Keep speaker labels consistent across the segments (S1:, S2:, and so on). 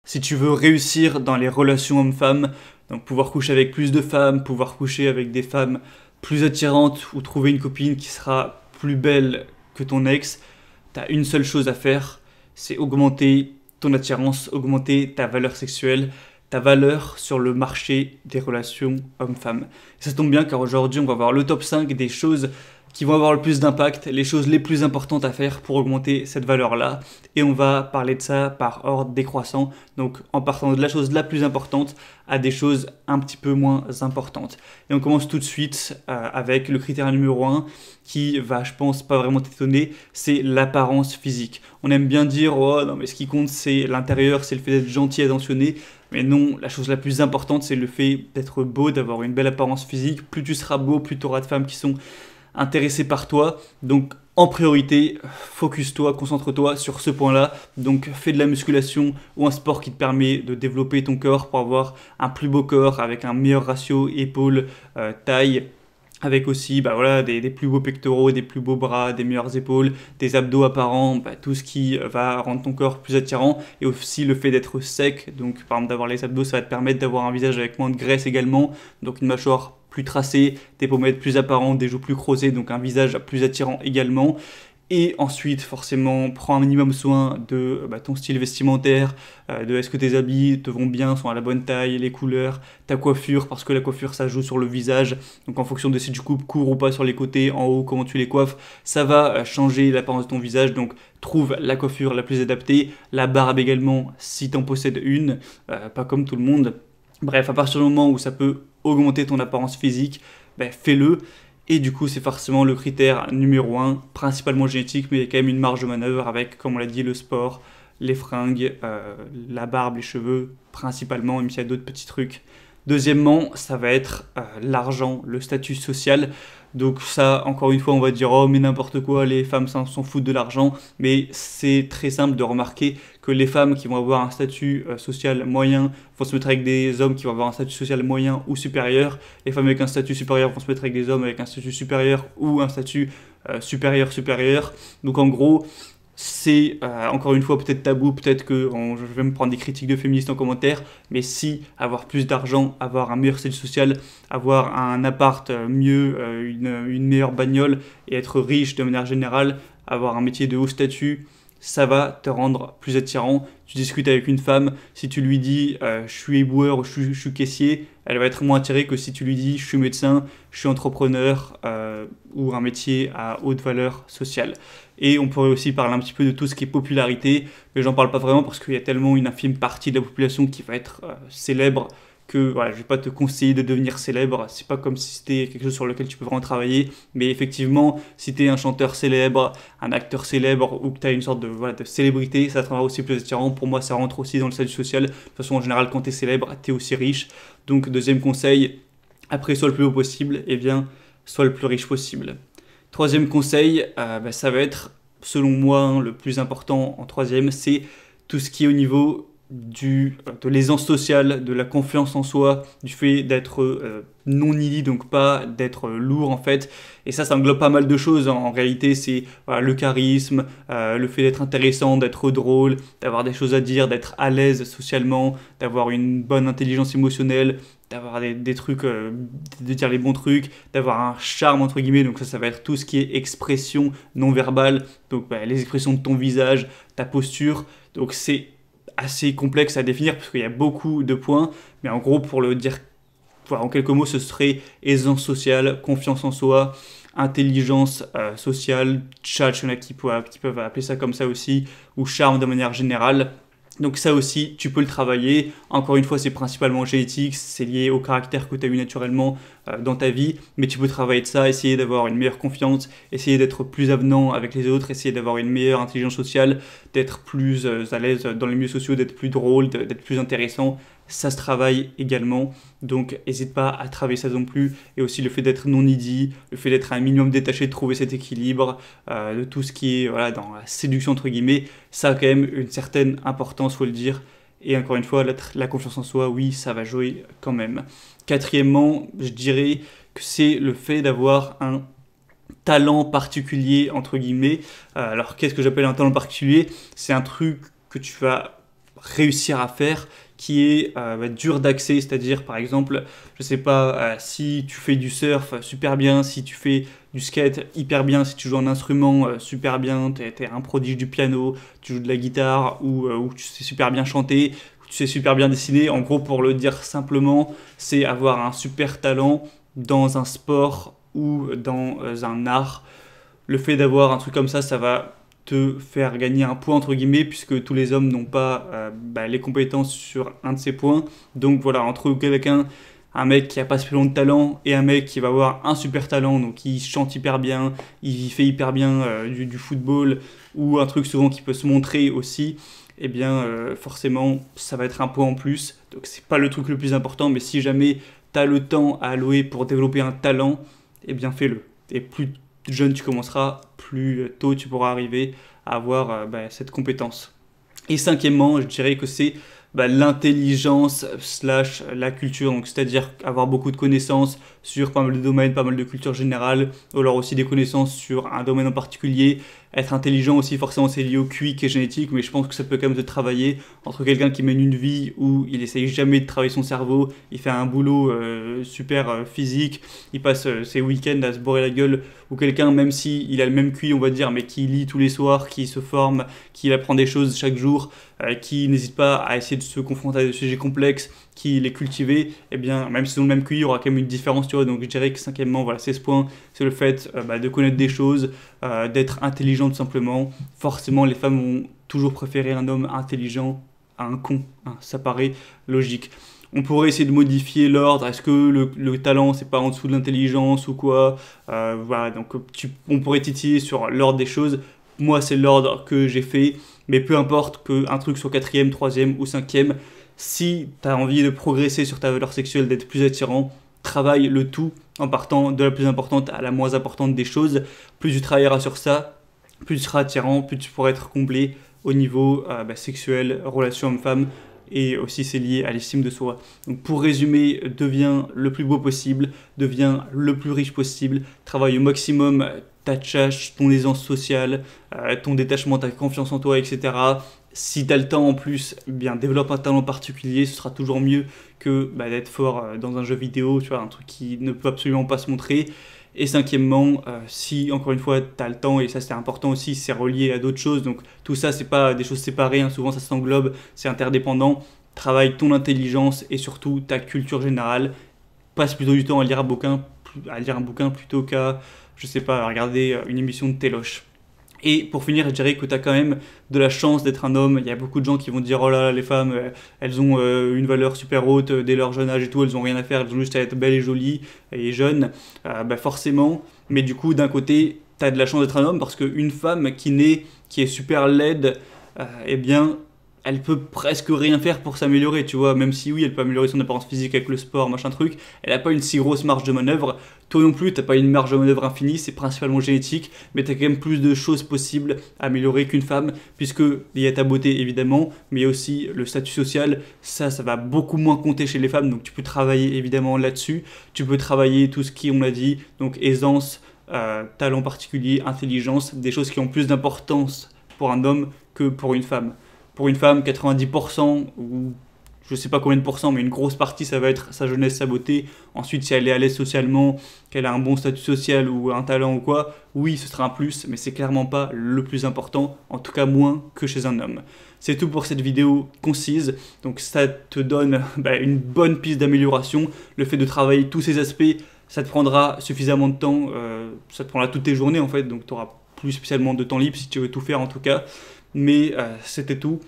S1: Si tu veux réussir dans les relations hommes-femmes, donc pouvoir coucher avec plus de femmes, pouvoir coucher avec des femmes plus attirantes ou trouver une copine qui sera plus belle que ton ex, t'as une seule chose à faire, c'est augmenter ton attirance, augmenter ta valeur sexuelle, ta valeur sur le marché des relations hommes-femmes. Ça tombe bien car aujourd'hui on va voir le top 5 des choses qui vont avoir le plus d'impact, les choses les plus importantes à faire pour augmenter cette valeur-là. Et on va parler de ça par ordre décroissant, donc en partant de la chose la plus importante à des choses un petit peu moins importantes. Et on commence tout de suite avec le critère numéro 1 qui va, je pense, pas vraiment t'étonner, c'est l'apparence physique. On aime bien dire, oh non mais ce qui compte c'est l'intérieur, c'est le fait d'être gentil, attentionné. Mais non, la chose la plus importante c'est le fait d'être beau, d'avoir une belle apparence physique. Plus tu seras beau, plus tu auras de femmes qui sont intéressé par toi. Donc en priorité, focus-toi, concentre-toi sur ce point-là. Donc fais de la musculation ou un sport qui te permet de développer ton corps pour avoir un plus beau corps avec un meilleur ratio épaule-taille. Avec aussi des plus beaux pectoraux, des plus beaux bras, des meilleures épaules, des abdos apparents, tout ce qui va rendre ton corps plus attirant. Et aussi le fait d'être sec, donc par exemple d'avoir les abdos, ça va te permettre d'avoir un visage avec moins de graisse également. Donc une mâchoire plus tracée, des pommettes plus apparentes, des joues plus creusées, donc un visage plus attirant également. Et ensuite, forcément, prends un minimum soin de ton style vestimentaire, de est-ce que tes habits te vont bien, sont à la bonne taille, les couleurs, ta coiffure, parce que la coiffure, ça joue sur le visage. Donc en fonction de si tu coupes court ou pas sur les côtés, en haut, comment tu les coiffes, ça va changer l'apparence de ton visage. Donc trouve la coiffure la plus adaptée, la barbe également, si tu en possèdes une, pas comme tout le monde. Bref, à partir du moment où ça peut augmenter ton apparence physique, fais-le. Et du coup, c'est forcément le critère numéro 1, principalement génétique, mais il y a quand même une marge de manœuvre avec, comme on l'a dit, le sport, les fringues, la barbe, les cheveux, principalement, même s'il y a d'autres petits trucs. Deuxièmement, ça va être l'argent, le statut social. Donc ça, encore une fois, on va dire, oh mais n'importe quoi, les femmes s'en foutent de l'argent. Mais c'est très simple de remarquer que les femmes qui vont avoir un statut social moyen vont se mettre avec des hommes qui vont avoir un statut social moyen ou supérieur. Les femmes avec un statut supérieur vont se mettre avec des hommes avec un statut supérieur ou un statut supérieur. Donc en gros, c'est encore une fois peut-être tabou, peut-être que je vais me prendre des critiques de féministes en commentaire, mais si avoir plus d'argent, avoir un meilleur statut social, avoir un appart mieux, une meilleure bagnole et être riche de manière générale, avoir un métier de haut statut, ça va te rendre plus attirant. Tu discutes avec une femme, si tu lui dis je suis éboueur ou je suis caissier, elle va être moins attirée que si tu lui dis je suis médecin, je suis entrepreneur ou un métier à haute valeur sociale. Et on pourrait aussi parler un petit peu de tout ce qui est popularité, mais j'en parle pas vraiment parce qu'il y a tellement une infime partie de la population qui va être célèbre que voilà, je vais pas te conseiller de devenir célèbre. C'est pas comme si c'était quelque chose sur lequel tu peux vraiment travailler, mais effectivement, si tu es un chanteur célèbre, un acteur célèbre ou que tu as une sorte de célébrité, ça te rendra aussi plus attirant. Pour moi, ça rentre aussi dans le statut social. De toute façon, en général, quand tu es célèbre, tu es aussi riche. Donc, deuxième conseil, après sois le plus haut possible, et bien, sois le plus riche possible. Troisième conseil, ça va être, selon moi, le plus important en troisième, c'est tout ce qui est au niveau de l'aisance sociale, de la confiance en soi, du fait d'être non needy, donc pas d'être lourd en fait. Et ça englobe pas mal de choses. En réalité, c'est le charisme, le fait d'être intéressant, d'être drôle, d'avoir des choses à dire, d'être à l'aise socialement, d'avoir une bonne intelligence émotionnelle, d'avoir des trucs, de dire les bons trucs, d'avoir un charme entre guillemets. Donc ça va être tout ce qui est expression non verbale, donc les expressions de ton visage, ta posture. Donc c'est assez complexe à définir parce qu'il y a beaucoup de points, mais en gros pour le dire en quelques mots, ce serait aisance sociale, confiance en soi, intelligence sociale, tchatch, il y en a qui peuvent appeler ça comme ça aussi, ou charme de manière générale. Donc ça aussi, tu peux le travailler. Encore une fois, c'est principalement génétique, c'est lié au caractère que tu as eu naturellement dans ta vie, mais tu peux travailler de ça, essayer d'avoir une meilleure confiance, essayer d'être plus avenant avec les autres, essayer d'avoir une meilleure intelligence sociale, d'être plus à l'aise dans les milieux sociaux, d'être plus drôle, d'être plus intéressant. Ça se travaille également, donc n'hésite pas à travailler ça non plus. Et aussi le fait d'être non needy, le fait d'être un minimum détaché, de trouver cet équilibre, de tout ce qui est dans la séduction entre guillemets, ça a quand même une certaine importance, faut le dire. Et encore une fois, la confiance en soi, oui, ça va jouer quand même. Quatrièmement, je dirais que c'est le fait d'avoir un talent particulier, entre guillemets. Alors, qu'est-ce que j'appelle un talent particulier? C'est un truc que tu vas réussir à faire qui est dur d'accès, c'est-à-dire par exemple, je sais pas, si tu fais du surf super bien, si tu fais du skate hyper bien, si tu joues un instrument super bien, t'es un prodige du piano, tu joues de la guitare ou tu sais super bien chanter, ou tu sais super bien dessiner, en gros pour le dire simplement, c'est avoir un super talent dans un sport ou dans un art. Le fait d'avoir un truc comme ça va te faire gagner un point entre guillemets puisque tous les hommes n'ont pas les compétences sur un de ces points. Donc voilà, entre quelqu'un, un mec qui a pas spécialement de talent et un mec qui va avoir un super talent, donc il chante hyper bien, il fait hyper bien du football ou un truc souvent qui peut se montrer aussi, eh bien forcément ça va être un point en plus. Donc c'est pas le truc le plus important, mais si jamais tu as le temps à allouer pour développer un talent, eh bien fais-le. Et plus jeune tu commenceras, plus tôt tu pourras arriver à avoir cette compétence. Et cinquièmement, je dirais que c'est l'intelligence slash la culture, donc c'est-à-dire avoir beaucoup de connaissances sur pas mal de domaines, pas mal de culture générale, ou alors aussi des connaissances sur un domaine en particulier. Être intelligent aussi, forcément, c'est lié au QI qui est génétique, mais je pense que ça peut quand même se travailler entre quelqu'un qui mène une vie où il essaye jamais de travailler son cerveau, il fait un boulot super physique, il passe ses week-ends à se bourrer la gueule, ou quelqu'un, même si il a le même QI, on va dire, mais qui lit tous les soirs, qui se forme, qui apprend des choses chaque jour, qui n'hésite pas à essayer de se confronter à des sujets complexes, qui les cultiver, eh bien, même si ils ont le même QI, il y aura quand même une différence, tu vois. Donc je dirais que cinquièmement, voilà, c'est ce point, c'est le fait de connaître des choses, d'être intelligent tout simplement. Forcément, les femmes vont toujours préférer un homme intelligent à un con, hein, ça paraît logique. On pourrait essayer de modifier l'ordre, est-ce que le talent c'est pas en dessous de l'intelligence ou quoi, voilà, donc on pourrait titiller sur l'ordre des choses. Moi c'est l'ordre que j'ai fait, mais peu importe qu'un truc soit quatrième, troisième ou cinquième, si tu as envie de progresser sur ta valeur sexuelle, d'être plus attirant, travaille le tout en partant de la plus importante à la moins importante des choses. Plus tu travailleras sur ça, plus tu seras attirant, plus tu pourras être comblé au niveau sexuel, relation homme-femme, et aussi c'est lié à l'estime de soi. Donc pour résumer, deviens le plus beau possible, deviens le plus riche possible, travaille au maximum ta tchatche, ton aisance sociale, ton détachement, ta confiance en toi, etc. Si tu as le temps en plus, eh bien développe un talent particulier, ce sera toujours mieux que d'être fort dans un jeu vidéo, tu vois, un truc qui ne peut absolument pas se montrer. Et cinquièmement, si encore une fois tu as le temps, et ça c'est important aussi, c'est relié à d'autres choses, donc tout ça c'est pas des choses séparées, hein, souvent ça s'englobe, c'est interdépendant, travaille ton intelligence et surtout ta culture générale, passe plutôt du temps à lire un bouquin plutôt qu'à, je sais pas, à regarder une émission de téloche. Et pour finir, je dirais que tu as quand même de la chance d'être un homme. Il y a beaucoup de gens qui vont te dire « Oh là là, les femmes, elles ont une valeur super haute dès leur jeune âge et tout, elles ont rien à faire, elles ont juste à être belles et jolies et jeunes. » Forcément, mais du coup, d'un côté, tu as de la chance d'être un homme parce qu'une femme qui est super laide, eh bien, elle peut presque rien faire pour s'améliorer, tu vois, même si oui, elle peut améliorer son apparence physique avec le sport, machin truc, elle n'a pas une si grosse marge de manœuvre. Toi non plus, t'as pas une marge de manœuvre infinie, c'est principalement génétique, mais t'as quand même plus de choses possibles à améliorer qu'une femme, puisque il y a ta beauté évidemment, mais il y a aussi le statut social, ça va beaucoup moins compter chez les femmes, donc tu peux travailler évidemment là-dessus, tu peux travailler tout ce qui, on l'a dit, donc aisance, talent particulier, intelligence, des choses qui ont plus d'importance pour un homme que pour une femme. Pour une femme, 90% ou je sais pas combien de pourcents, mais une grosse partie, ça va être sa jeunesse, sa beauté. Ensuite, si elle est à l'aise socialement, qu'elle a un bon statut social ou un talent ou quoi, oui, ce sera un plus, mais c'est clairement pas le plus important, en tout cas moins que chez un homme. C'est tout pour cette vidéo concise, donc ça te donne une bonne piste d'amélioration. Le fait de travailler tous ces aspects, ça te prendra suffisamment de temps, ça te prendra toutes tes journées en fait, donc tu auras plus spécialement de temps libre si tu veux tout faire en tout cas. Mais c'était tout.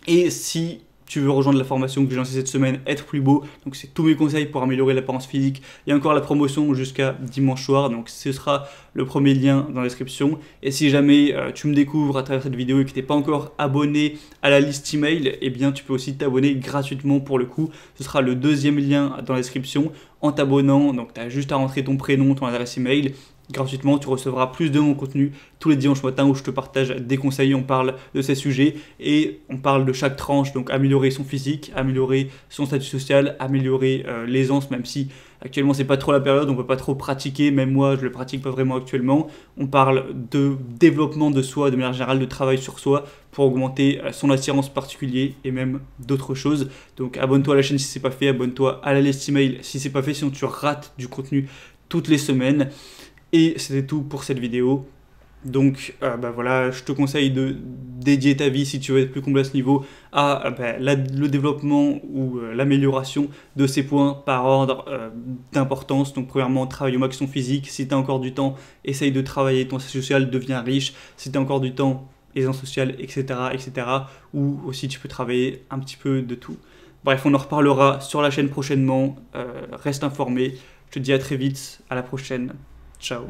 S1: Et si tu veux rejoindre la formation que j'ai lancée cette semaine, Être plus beau, donc c'est tous mes conseils pour améliorer l'apparence physique. Il y a encore la promotion jusqu'à dimanche soir, donc ce sera le premier lien dans la description. Et si jamais tu me découvres à travers cette vidéo et que tu n'es pas encore abonné à la liste email, eh bien tu peux aussi t'abonner gratuitement pour le coup. Ce sera le deuxième lien dans la description. En t'abonnant, donc tu as juste à rentrer ton prénom, ton adresse email. Gratuitement, tu recevras plus de mon contenu tous les dimanches matins où je te partage des conseils, on parle de ces sujets et on parle de chaque tranche, donc améliorer son physique, améliorer son statut social, améliorer l'aisance, même si Actuellement, c'est pas trop la période, on peut pas trop pratiquer, même moi, je le pratique pas vraiment actuellement. On parle de développement de soi, de manière générale, de travail sur soi pour augmenter son attirance particulière et même d'autres choses. Donc abonne-toi à la chaîne si c'est pas fait, abonne-toi à la liste email si c'est pas fait, sinon tu rates du contenu toutes les semaines. Et c'était tout pour cette vidéo. Donc voilà, je te conseille de dédier ta vie, si tu veux être plus complet à ce niveau, à le développement ou l'amélioration de ces points par ordre d'importance. Donc premièrement, travaille au max ton physique. Si tu as encore du temps, essaye de travailler ton social, deviens riche. Si tu as encore du temps, aisance sociale, etc., etc. Ou aussi tu peux travailler un petit peu de tout. Bref, on en reparlera sur la chaîne prochainement. Reste informé. Je te dis à très vite, à la prochaine. Ciao.